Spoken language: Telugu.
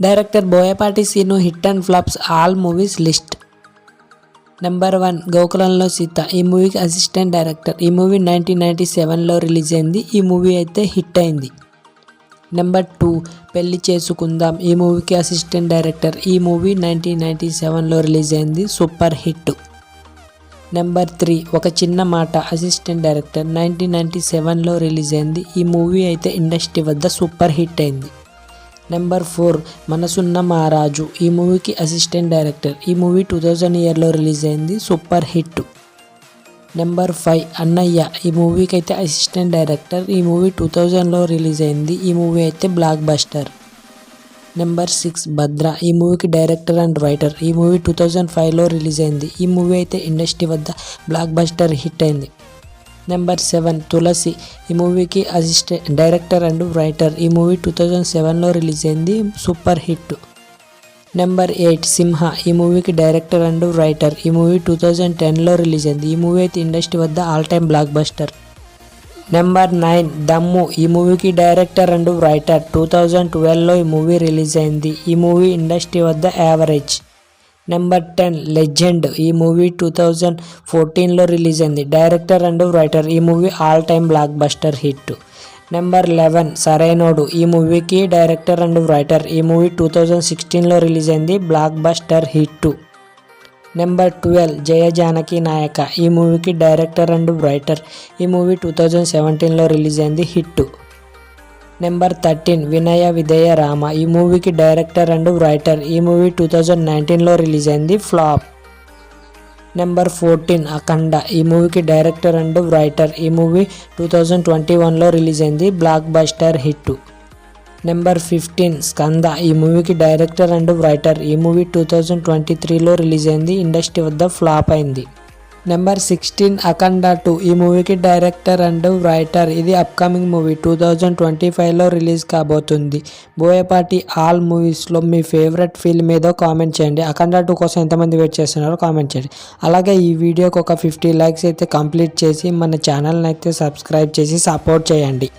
Director Boyapati Seenu hit and flops all movies list. Number 1 గోకులంలో సీత. ఈ మూవీకి అసిస్టెంట్ డైరెక్టర్. ఈ మూవీ 1997లో రిలీజ్ అయింది. ఈ మూవీ అయితే హిట్ అయింది. నెంబర్ 2 పెళ్లి చేసుకుందాం. ఈ మూవీకి అసిస్టెంట్ డైరెక్టర్. ఈ మూవీ 1997లో రిలీజ్ అయింది. Super hit. నెంబర్ 3 ఒక చిన్న మాట. Assistant director. 1997లో రిలీజ్ అయింది. ఈ మూవీ అయితే ఇండస్ట్రీ వద్ద సూపర్ హిట్ అయింది. నెంబర్ 4 మనసున్న మహారాజు. ఈ మూవీకి అసిస్టెంట్ డైరెక్టర్. ఈ మూవీ 2000 ఇయర్లో రిలీజ్ అయింది. Super hit. నెంబర్ 5 అన్నయ్య. ఈ మూవీకి అయితే అసిస్టెంట్ డైరెక్టర్. ఈ మూవీ 2000లో రిలీజ్ అయింది. ఈ మూవీ అయితే బ్లాక్ బస్టర్. నెంబర్ 6 భద్ర. ఈ మూవీకి డైరెక్టర్ అండ్ రైటర్. ఈ మూవీ 2005లో రిలీజ్ అయింది. ఈ మూవీ అయితే ఇండస్ట్రీ వద్ద బ్లాక్ బస్టర్ హిట్ అయింది. నెంబర్ 7 తులసి. ఈ మూవీకి అసిస్టెంట్ డైరెక్టర్ అండ్ రైటర్. ఈ మూవీ 2007లో రిలీజ్ అయింది. Super hit. నెంబర్ 8 సింహ. ఈ మూవీకి డైరెక్టర్ అండ్ రైటర్. ఈ మూవీ 2010లో రిలీజ్ అయింది. ఈ మూవీ అయితే ఇండస్ట్రీ వద్ద all time block buster. Number 9 దమ్ము. ఈ మూవీకి డైరెక్టర్ అండ్ రైటర్. 2012లో ఈ మూవీ రిలీజ్ అయింది. ఈ మూవీ ఇండస్ట్రీ వద్ద యావరేజ్. Number 10 Legend. ఈ మూవీ 2014లో రిలీజ్ అయింది. Director and writer. ఈ movie all time blockbuster hit. Number 11 Sarrainodu. ఈ మూవీకి డైరెక్టర్ అండ్ రైటర్. ఈ మూవీ 2016లో రిలీజ్ అయింది. Blockbuster hit. Number 12 Jaya Janaki Nayaka. ఈ మూవీకి డైరెక్టర్ అండ్ రైటర్. ఈ మూవీ 2017లో రిలీజ్ అయింది. హిట్. నెంబర్ 13 వినయ విధేయ రామ. ఈ మూవీకి డైరెక్టర్ అండ్ రైటర్. ఈ మూవీ 2019లో రిలీజ్ అయింది. ఫ్లాప్. నెంబర్ 14 అఖండ. ఈ మూవీకి డైరెక్టర్ అండ్ రైటర్. ఈ మూవీ 2021లో రిలీజ్ అయింది. Blockbuster hit. Number 15 Skanda. ఈ మూవీకి డైరెక్టర్ అండ్ రైటర్. ఈ మూవీ 2023లో రిలీజ్ అయింది. ఇండస్ట్రీ వద్ద ఫ్లాప్ అయింది. నెంబర్ 16 అఖండ 2. ఈ మూవీకి డైరెక్టర్ అండ్ రైటర్. ఇది అప్కమింగ్ మూవీ 2025లో రిలీజ్ కాబోతుంది. బోయపాటి ఆల్ మూవీస్లో మీ ఫేవరెట్ ఫిల్మ్ ఏదో కామెంట్ చేయండి. అఖండ 2 కోసం ఎంతమంది వెయిట్ చేస్తున్నారో కామెంట్ చేయండి. అలాగే ఈ వీడియోకి ఒక 50 లైక్స్ అయితే కంప్లీట్ చేసి మన ఛానల్ని అయితే సబ్స్క్రైబ్ చేసి సపోర్ట్ చేయండి.